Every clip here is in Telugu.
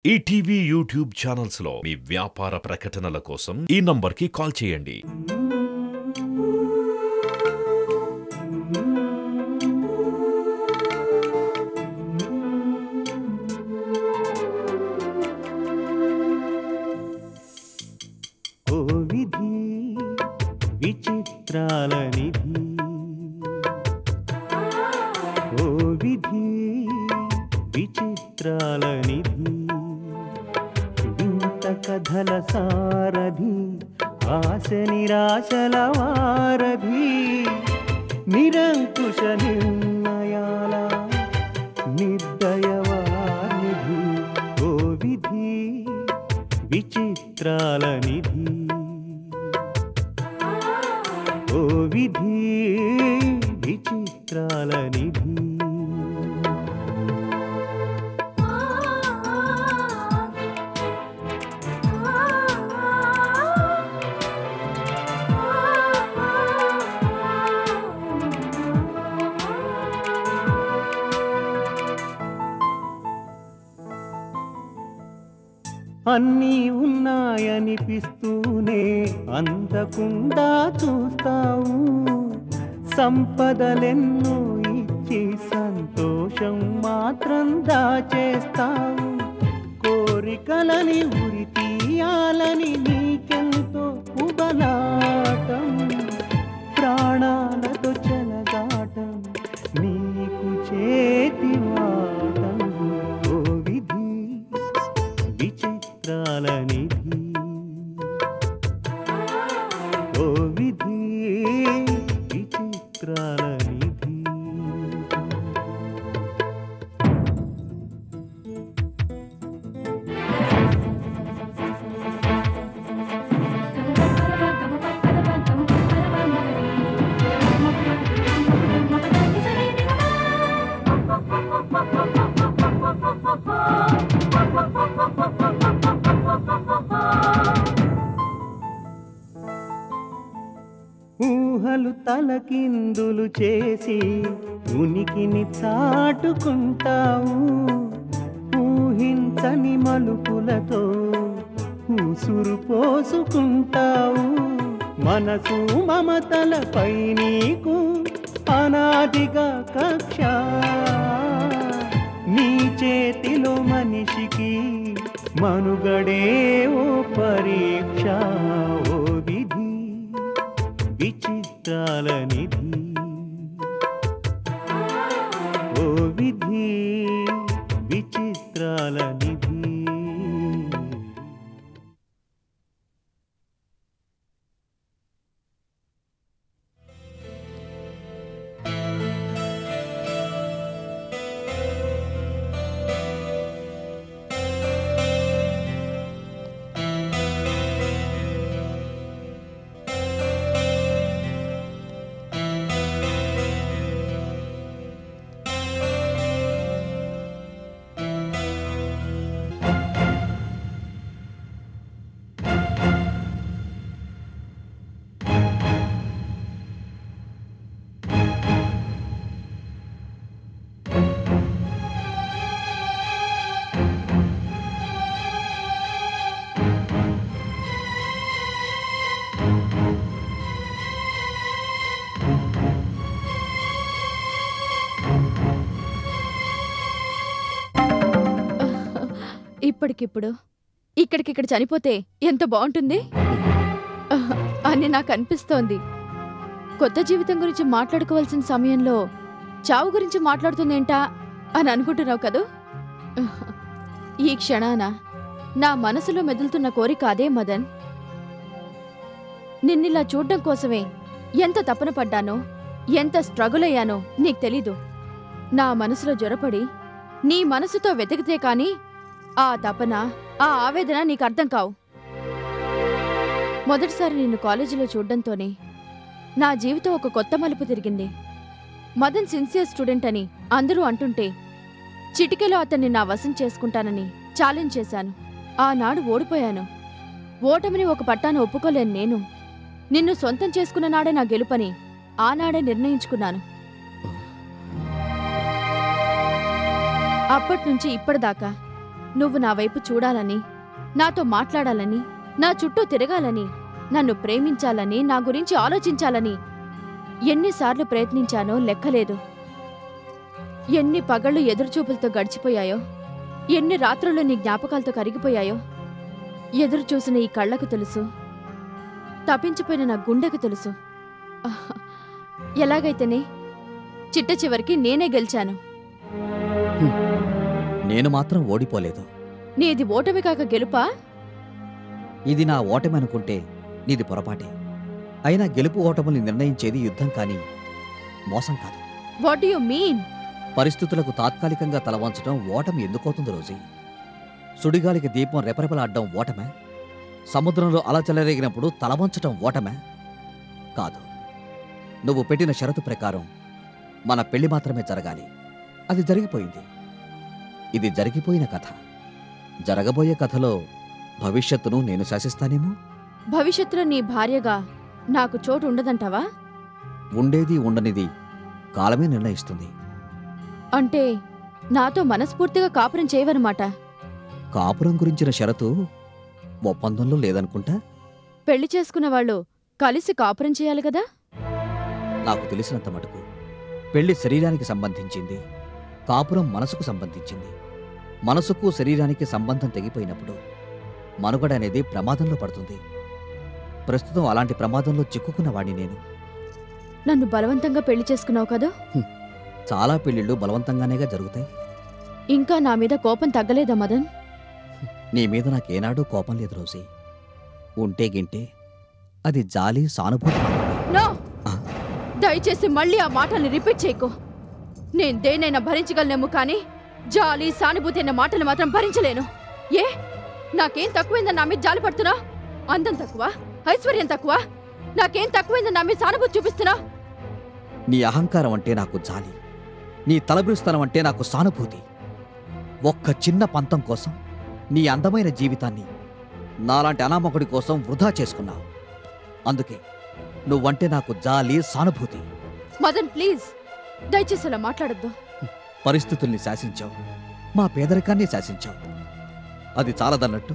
ఈటీవీ యూట్యూబ్ ఛానల్స్ లో మీ వ్యాపార ప్రకటనల కోసం ఈ నంబర్కి కాల్ చేయండి. ఓ విధి విచిత్రాల నిధి, ఓ విధి విచిత్రాల నిధి, వింత కథల సారథి, ఆశ నిరాశల వారధి, నిరంకుశ నిర్ణయాల నిర్దయవానిధి, ఓ విధి విచిత్రాల నిధి, ఓ విధి విచిత్రాల నిధి. అన్నీ ఉన్నాయనిపిస్తూనే అందకుండా చూస్తావు, సంపదలెన్నో ఇచ్చి సంతోషం మాత్రం దాచేస్తావు, కోరికలని ఉరి తీయాలని నీకెంతో ఉబలాటం, ప్రాణాలతో చెలగాటం నీకు చేతివాటం, ఓ విధి విచిత్రాల నిధి, ఓ విధి విచిత్రాల నిధి. ఊహలు తలకిందులు చేసి ఉనికిని చాటుకుంటావు, ఊహించని మలుపులతో ఊసురు పోసుకుంటావు, మనసు మమతలపై నీకు అనాదిగా కక్ష, నీ చేతిలో మనిషికి మనుగడే ఓ పరీక్ష, ఓ విధి విచిత్రాల నిధి, ఓ విధి విచిత్రాల నిధి. ఇప్పటికిప్పుడు ఇక్కడికిక్కడ చనిపోతే ఎంత బాగుంటుంది అని నాకు అనిపిస్తోంది. కొత్త జీవితం గురించి మాట్లాడుకోవాల్సిన సమయంలో చావు గురించి మాట్లాడుతుందేంటా అని అనుకుంటున్నావు కదూ. ఈ క్షణాన నా మనసులో మెదులుతున్న కోరిక అదే మదన్. నిన్నిలా చూడ్డం కోసమే ఎంత తపన పడ్డానో, ఎంత స్ట్రగుల్ అయ్యానో నీకు తెలీదు. నా మనసులో జ్వరపడి నీ మనసుతో వెతికితే కాని ఆ తపన, ఆ ఆవేదన నీకు అర్థం కావు. మొదటిసారి నిన్ను కాలేజీలో చూడ్డంతోనే నా జీవితం ఒక కొత్త మలుపు తిరిగింది. మదన్ సిన్సియర్ స్టూడెంట్ అని అందరూ అంటుంటే చిటికెలో అతన్ని నా వశం చేసుకుంటానని ఛాలెంజ్ చేశాను. ఆనాడు ఓడిపోయాను. ఓటమిని ఒక పట్టాన ఒప్పుకోలేను నేను. నిన్ను సొంతం చేసుకున్న నాడే నా గెలుపని ఆనాడే నిర్ణయించుకున్నాను. అప్పట్నుంచి ఇప్పటిదాకా నువ్వు నా వైపు చూడాలని, నాతో మాట్లాడాలని, నా చుట్టూ తిరగాలని, నన్ను ప్రేమించాలని, నా గురించి ఆలోచించాలని ఎన్నిసార్లు ప్రయత్నించానో లెక్కలేదు. ఎన్ని పగళ్ళు ఎదురుచూపులతో గడిచిపోయాయో, ఎన్ని రాత్రులు నీ జ్ఞాపకాలతో కరిగిపోయాయో ఎదురు చూసిన ఈ కళ్ళకు తెలుసు, తప్పించిపోయిన నా గుండెకు తెలుసు. ఎలాగైతేనే చిట్ట చివరికి నేనే గెలిచాను. నేను మాత్రం ఓడిపోలేదు. నీది ఓటమి కాక గెలుపా? ఇది నా ఓటమి అనుకుంటే నీది పొరపాటే. అయినా గెలుపు ఓటముల్ని నిర్ణయించేది యుద్ధం కానీ మోసం కాదు. What do you mean? పరిస్థితులకు తాత్కాలికంగా తలవంచడం ఓటమి ఎందుకవుతుంది రోజీ? సుడిగాలికి దీపం రెపరెపలాడ్డం ఓటమే? సముద్రంలో అల చెలరేగినప్పుడు తలవంచటం ఓటమే? కాదు. నువ్వు పెట్టిన షరతు ప్రకారం మన పెళ్లి మాత్రమే జరగాలి. అది జరిగిపోయింది. ఇది జరిగిపోయిన కథ. జరగబోయే కథలో భవిష్యత్తును నేను శాసిస్తానేమో. భవిష్యత్తులో నీ భార్యగా నాకు చోటు ఉండదంటావా? ఉండేది ఉండనిది కాలమే నిర్ణయిస్తుంది. అంటే నాతో మనస్ఫూర్తిగా కాపురం చేయవన్నమాట. కాపురం గురించిన షరతు ఒప్పందంలో లేదనుకుంటా. పెళ్లి చేసుకున్న వాళ్ళు కలిసి కాపురం చేయాలి కదా? నాకు తెలిసినంత మటుకు పెళ్లి శరీరానికి సంబంధించింది, కాపురం మనసుకు సంబంధించింది. మనసుకు శరీరానికి సంబంధం తెగిపోయినప్పుడు మనుగడ అనేది ప్రమాదంలో పడుతుంది. ప్రస్తుతం అలాంటి ప్రమాదంలో చిక్కుకున్నవాణ్ణి నేను. నన్ను బలవంతంగా పెళ్లి చేసుకున్నావు కదా? చాలా పెళ్లిళ్ళు బలవంతంగానేగా జరుగుతాయి. ఇంకా నా మీద కోపం తగ్గలేదా మదన్? నీ మీద నాకేనాడూ కోపం లేదు రోజీ. ఉంటే గింటే అది జాలి, సానుభూతి మాత్రమే. నో! ఆ? దయచేసి మళ్ళీ ఆ మాటల్ని రిపీట్ చేయకు. నేను దేనైనా భరించగలనేమో కానీ జాలి, సానుభూతి అన్న మాటలు మాత్రం భరించలేను. ఏ నాకేం తక్కువైందని నా మీద జాలి పడుతున్నా? అందం తక్కువ, ఐశ్వర్యం తక్కువ? నాకేం తక్కువైందని నా మీద సానుభూతి చూపిస్తున్నా? నీ అహంకారం అంటే నాకు జాలి, నీ తలబిరుస్తనం అంటే నాకు సానుభూతి. ఒక్క చిన్న పంతం కోసం నీ అందమైన జీవితాన్ని నాలాంటి అనామకుడి కోసం వృధా చేసుకున్నావు. అందుకే నువ్వంటే నాకు జాలి, సానుభూతి. మదన్ ప్లీజ్, దయచేసి అలా మాట్లాడొద్దు. పరిస్థితుల్ని శాసించావు, మా పేదరికాన్ని శాసించావు. అది చాలదన్నట్టు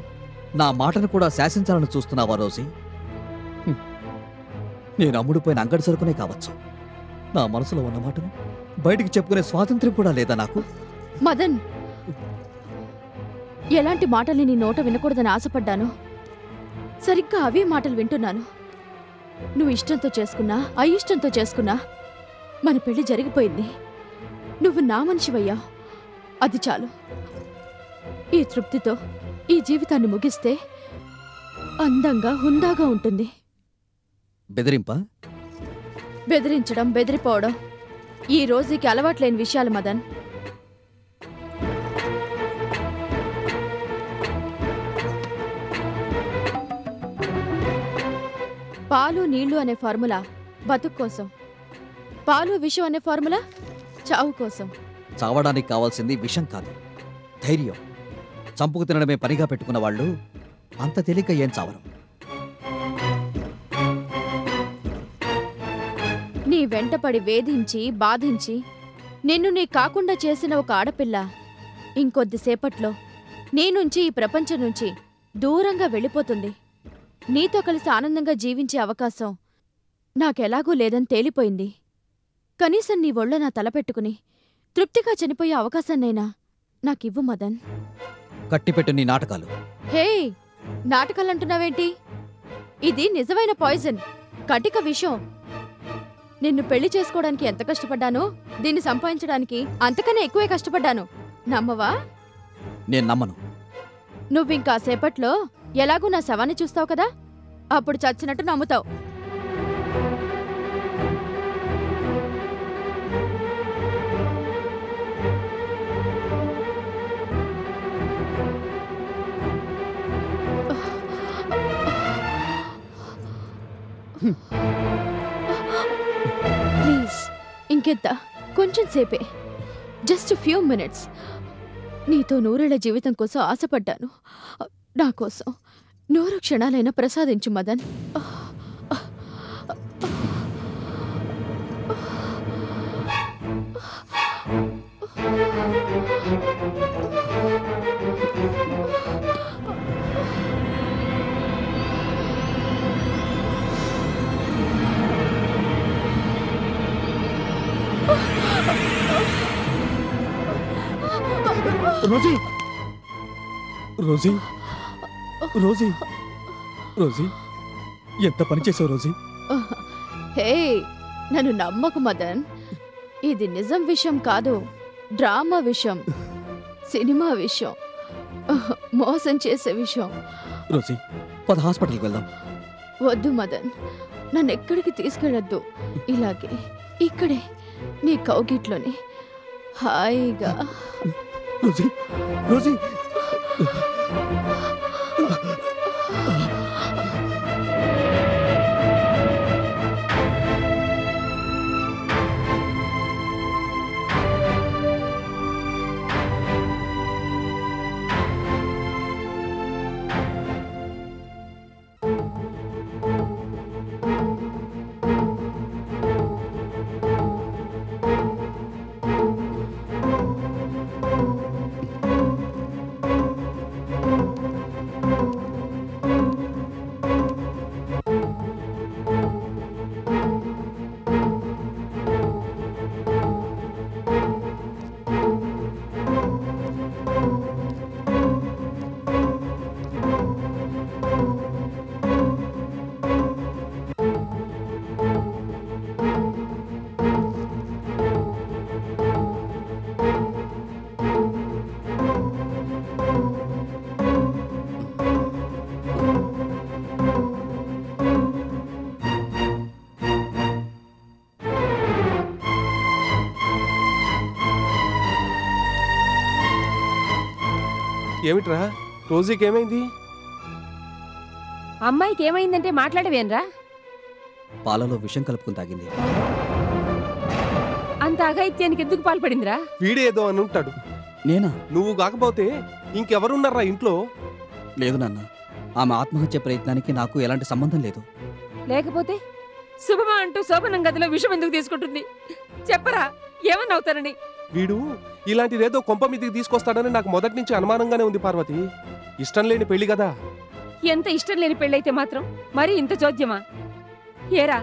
నా మాటను కూడా శాసించాలని చూస్తున్నావా రోజీ? నేను అమ్ముడుపోయిన అంగడి సరుకునే కావచ్చు. నా మనసులో ఉన్న మాటను బయటికి చెప్పుకునే స్వాతంత్ర్యం కూడా లేదా నాకు? మదన్, ఎలాంటి మాటల్ని నీ నోట వినకూడదని ఆశపడ్డాను, సరిగ్గా అవే మాటలు వింటున్నాను. నువ్వు ఇష్టంతో చేసుకున్నా, అయిష్టంతో చేసుకున్నా మన పెళ్లి జరిగిపోయింది. నువ్వు నా మనిషివయ్యా, అది చాలు. ఈ తృప్తితో ఈ జీవితాన్ని ముగిస్తే అందంగా, హుందాగా ఉంటుంది. బెదిరింపా? బెదిరించడం, బెదిరిపోవడం ఈ రోజుకి అలవాట్లేని విషయాలు మదన్. పాలు నీళ్లు అనే ఫార్ములా బతుకు కోసం, పాలు విషం అనే ఫార్ములా చావు కోసం. చావడానికి కావాల్సింది విషం కాదు, ధైర్యం. చంపుకు తినడమే పనిగా పెట్టుకున్న వాళ్ళు అంత తేలిక ఏం చావరు. నీ వెంటపడి వేధించి, బాధించి నిన్ను నీ కాకుండా చేసిన ఒక ఆడపిల్ల ఇంకొద్దిసేపట్లో నీ నుంచి, ఈ ప్రపంచం నుంచి దూరంగా వెళ్ళిపోతుంది. నీతో కలిసి ఆనందంగా జీవించే అవకాశం నాకెలాగూ లేదని తేలిపోయింది. కనీసం నీ ఒళ్ళో నా తల పెట్టుకుని తృప్తిగా చనిపోయే అవకాశాన్నైనా నాకివ్వు మదన్. కట్టిపెట్టు నీ నాటకాలు. హే, నాటకాలంటున్నావేంటి? ఇది నిజమైన పాయిజన్, కటిక విషం. నిన్ను పెళ్లి చేసుకోవడానికి ఎంత కష్టపడ్డానో దీన్ని సంపాదించడానికి అంతకన్నా ఎక్కువే కష్టపడ్డాను. నమ్మవా? నేను నమ్మను. నువ్వింకాసేపట్లో ఎలాగూ నా శవాన్ని చూస్తావు కదా, అప్పుడు చచ్చినట్టు నమ్ముతావు. ప్లీజ్, ఇంకెంత, కొంచెం సేపే, జస్ట్ ఫ్యూ మినిట్స్. నీతో నూరేళ్ల జీవితం కోసం ఆశపడ్డాను. నా కోసం 100 క్షణాలైనా ప్రసాదించు Madan. Rosie Rosie Rosie Rosie ఎంత పని చేసావు రోజీ? హే, నన్ను నమ్మకు మదన్. ఇది నిజం విషయం కాదు, డ్రామా విషయం, సినిమా విషయం, మోసం చేసే విషయం. రోజీ పద హాస్పిటల్కి వెళ్దాం. వద్దు మదన్, నన్ను ఎక్కడికి తీసుకెళ్ళొద్దు. ఇలాగే ఇక్కడే నీ కౌగిట్లోని హాయిగా. రోజీ రోజీ ఏమిట్రా రోజీకి ఏమైంది? అమ్మాయికి ఏమైందంటే మాట్లాడవేనరా? పాలలో విషం కలుపుకుని తాగింది. అంత అఘాయిత్యానికి ఎందుకు పాల్పడిందిరా? వీడేదో అని ఉంటాడు. నేనా? నువ్వు కాకపోతే ఇంకెవరున్నారా ఇంట్లో? లేదు నాన్న, ఆమె ఆత్మహత్య ప్రయత్నానికి నాకు ఎలాంటి సంబంధం లేదు. లేకపోతే శుభమా అంటూ శోభనం గదిలో విషం ఎందుకు తీసుకుంటుంది? చెప్పరా, ఏమన్నా అవుతారని? వీడు ఇలాంటిదేదో కొంప మీదకి తీసుకొస్తాడని నాకు మొదటి నుంచి అనుమానంగానే ఉంది పార్వతి. ఇష్టం లేని పెళ్లి కదా. ఎంత ఇష్టం లేని పెళ్ళైతే మాత్రం మరి ఇంత చోద్యమా? ఏరా,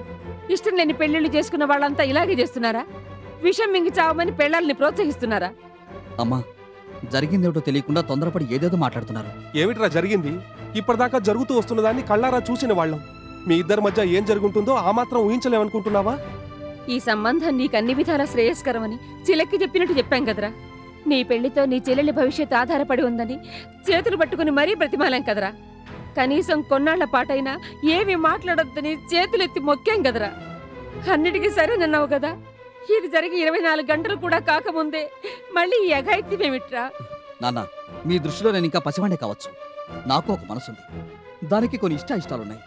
ఇష్టం లేని పెళ్లిళ్ళు చేసుకున్న వాళ్ళంతా ఇలాగే చేస్తున్నారా? విషం మింగి చావమని పెళ్లాల్ని ప్రోత్సహిస్తున్నారా? అమ్మా, జరిగిందేమిటో తెలియకుండా తొందరపడి ఏదేదో మాట్లాడుతున్నారు. ఏమిట్రా జరిగింది? ఇప్పటిదాకా జరుగుతూ వస్తున్న దాన్ని కళ్ళారా చూసిన వాళ్ళం. మీ ఇద్దరి మధ్య ఏం జరుగుతుందో ఆ మాత్రం ఊహించలేమనుకుంటున్నావా? ఈ సంబంధం నీకు అన్ని విధాలా శ్రేయస్కరమని చిలక్కి చెప్పినట్టు చెప్పాం కదరా. నీ పెళ్లితో నీ చెల్లెలి భవిష్యత్తు ఆధారపడి ఉందని చేతులు పట్టుకుని మరీ బ్రతిమాలాం కదరా. కనీసం కొన్నాళ్ల పాటైనా ఏమీ మాట్లాడొద్దని చేతులెత్తి మొక్కాం కదరా. అన్నిటికీ సరేనన్నావు కదా. ఇది జరిగి 24 గంటలు కూడా కాకముందే మళ్ళీ ఈ అఘాయిత్యమేమిట్రా? నాన్న, మీ దృష్టిలో నేను ఇంకా పసివాడే కావచ్చు. నాకు ఒక మనసుంది, దానికి కొన్ని ఇష్టాలున్నాయి.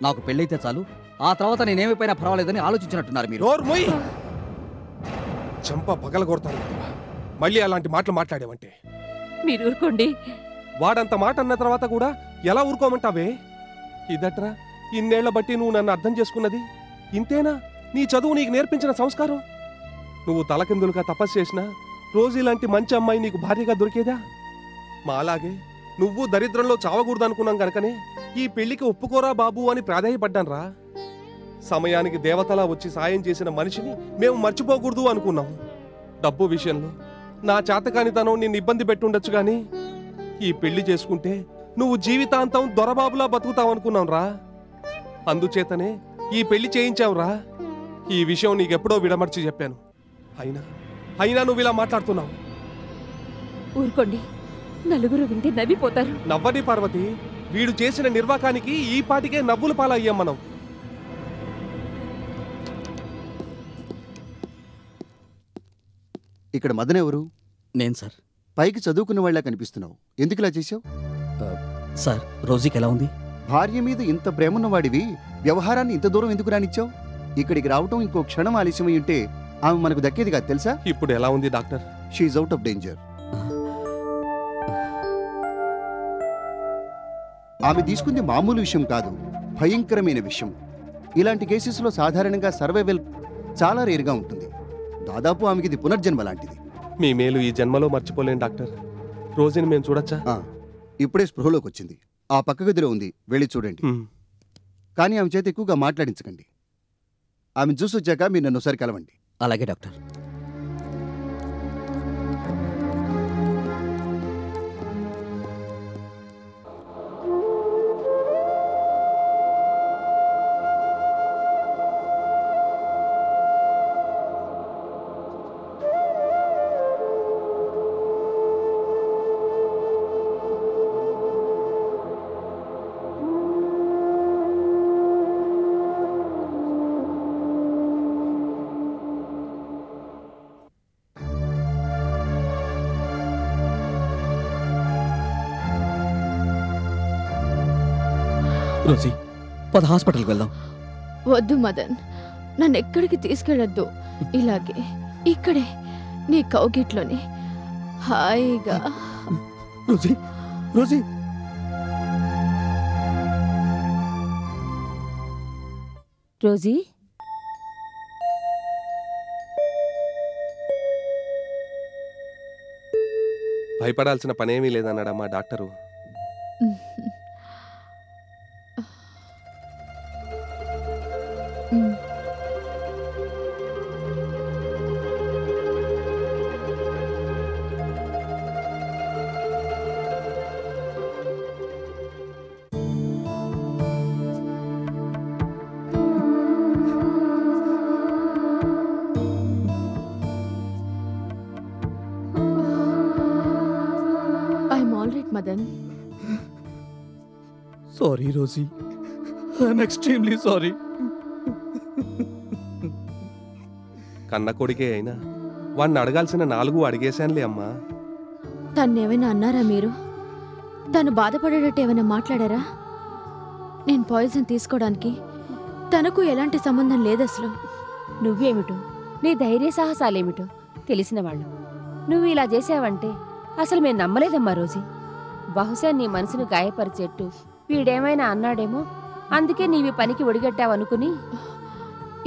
నాకు పెళ్ళైతే చాలు, ఆ తర్వాత నేనేమైపోయినా పర్వాలేదని ఆలోచించినట్టున్నారు మీరు. చంప పగల కొడతాను. మళ్ళీ అలాంటి మాటలు మాట్లాడేవంటే. మీరు ఊరుకోండి. వాడంత మాట అన్న తర్వాత కూడా ఎలా ఊరుకోమంటావే? ఇదట్రా ఇన్నేళ్ల బట్టి నువ్వు నన్ను అర్థం చేసుకున్నది? ఇంతేనా నీ చదువు నీకు నేర్పించిన సంస్కారం? నువ్వు తలకిందులుగా తపస్సు చేసినా రోజు ఇలాంటి మంచి అమ్మాయి నీకు భార్యగా దొరికేదా? మాలాగే నువ్వు దరిద్రంలో చావకూడదనుకున్నాం గనకనే ఈ పెళ్లికి ఒప్పుకోరా బాబు అని ప్రాధాయపడ్డాన్రా. సమయానికి దేవతలా వచ్చి సాయం చేసిన మనిషిని మేము మర్చిపోకూడదు అనుకున్నాం. డబ్బు విషయంలో నా చేతకానితనం నిన్ను ఇబ్బంది పెట్టుండొచ్చు గాని ఈ పెళ్లి చేసుకుంటే నువ్వు జీవితాంతం దొరబాబులా బతుకుతావనుకున్నాం రా. అందుచేతనే ఈ పెళ్లి చేయించావురా. ఈ విషయం నీకెప్పుడో విడమర్చి చెప్పాను. అయినా నువ్వు ఇలా మాట్లాడుతున్నావు. ఊరుకోండి, నలుగురు వింటే నవ్విపోతారు. నవ్వని పార్వతి, వీడు చేసిన నిర్వాకానికి ఈ పాటికే నవ్వులు పాలయ్యాం మనం. ఇక్కడ మదన్ ఎవరు? నేను సార్. పైకి చదువుకున్న వాళ్ళ కనిపిస్తున్నావు, ఎందుకు ఇలా చేశావు? సార్, రోజీకి ఎలా ఉంది? భార్య మీద ఇంత ప్రేమన్నవాడివి వ్యవహారాన్ని ఇంత దూరం ఎందుకు రానిచ్చావు? ఇక్కడికి రావటం ఇంకో క్షణం ఆలస్యమై ఉంటే ఆమె మనకు దక్కేది కాదు తెలుసా? ఇప్పుడు ఎలా ఉంది doctor? She's out of danger. ఆమె తీసుకుంది మామూలు విషయం కాదు, భయంకరమైన విషయం. ఇలాంటి కేసెస్లో సాధారణంగా సర్వైవల్ చాలా రేరుగా ఉంటుంది. దాదాపు ఆమెకి ఇది పునర్జన్మ లాంటిది. మీ మేలు ఈ జన్మలో మర్చిపోలేం డాక్టర్. రోజుని మేము చూడొచ్చా? ఇప్పుడే స్పృహలోకి వచ్చింది. ఆ పక్క గదిలో ఉంది, వెళ్ళి చూడండి. కానీ ఆమె చేత ఎక్కువగా మాట్లాడించకండి. ఆమె చూసి వచ్చాక మీరు నన్ను ఒకసారి కలవండి. అలాగే డాక్టర్. రోజీ పద హాస్పిటల్కి వెళ్దాం. వద్దు మదన్, నన్ను ఎక్కడికి తీసుకెళ్ళొద్దు. ఇలాగే ఇక్కడే నీ కౌగిట్లోని హాయిగా. రోజీ రోజీ రోజీ, భయపడాల్సిన పనేమీ లేదన్నాడమ్మా doctor. I'm all right Madan. Sorry Rosie, I'm extremely sorry. కన్న కొడుకే అయినా వాడిని అడగాల్సిన 4 అడిగేశానులే అమ్మా. తన్నేమైనా అన్నారా మీరు? తను బాధపడేటట్టు ఏమైనా మాట్లాడారా? నేను పాయిజన్ తీసుకోవడానికి తనకు ఎలాంటి సంబంధం లేదు అసలు. నువ్వేమిటో, నీ ధైర్య సాహసాలేమిటో తెలిసిన వాళ్ళు నువ్వు ఇలా చేసావంటే అసలు మేము నమ్మలేదమ్మా రోజీ. బహుశా నీ మనసును గాయపరిచేట్టు వీడేమైనా అన్నాడేమో, అందుకే నీవి పనికి ఒడిగట్టావనుకుని.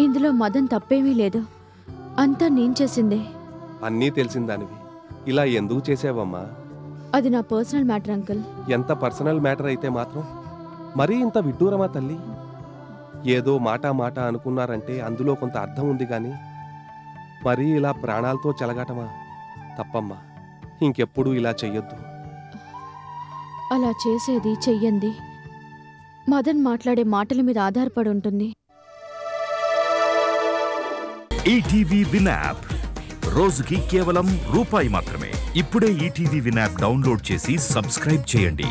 ఇందులో మదన్ తప్పేమీ లేదు, అంతా నేను చేసిందే. అన్నీ తెలిసిందానివి ఇలా ఎందుకు చేసావమ్మా? అది నా పర్సనల్ మ్యాటర్ అంకుల్. ఎంత పర్సనల్ మ్యాటర్ అయితే మాత్రం మరీ ఇంత విడ్డూరమా తల్లి? ఏదో మాట అనుకున్నారంటే అందులో కొంత అర్థం ఉంది గాని మరీ ఇలా ప్రాణాలతో చెలగాటమా? తప్పమ్మా, ఇంకెప్పుడు ఇలా చెయ్యొద్దు. అలా చేసేది చెయ్యంది మదన్ మాట్లాడే మాటల మీద ఆధారపడి ఉంటుంది. ఈటీవీ విన్ యాప్ రోజుకి కేవలం ₹1 మాత్రమే. ఇప్పుడే ఈటీవీ విన్ యాప్ డౌన్లోడ్ చేసి సబ్స్క్రైబ్ చేయండి.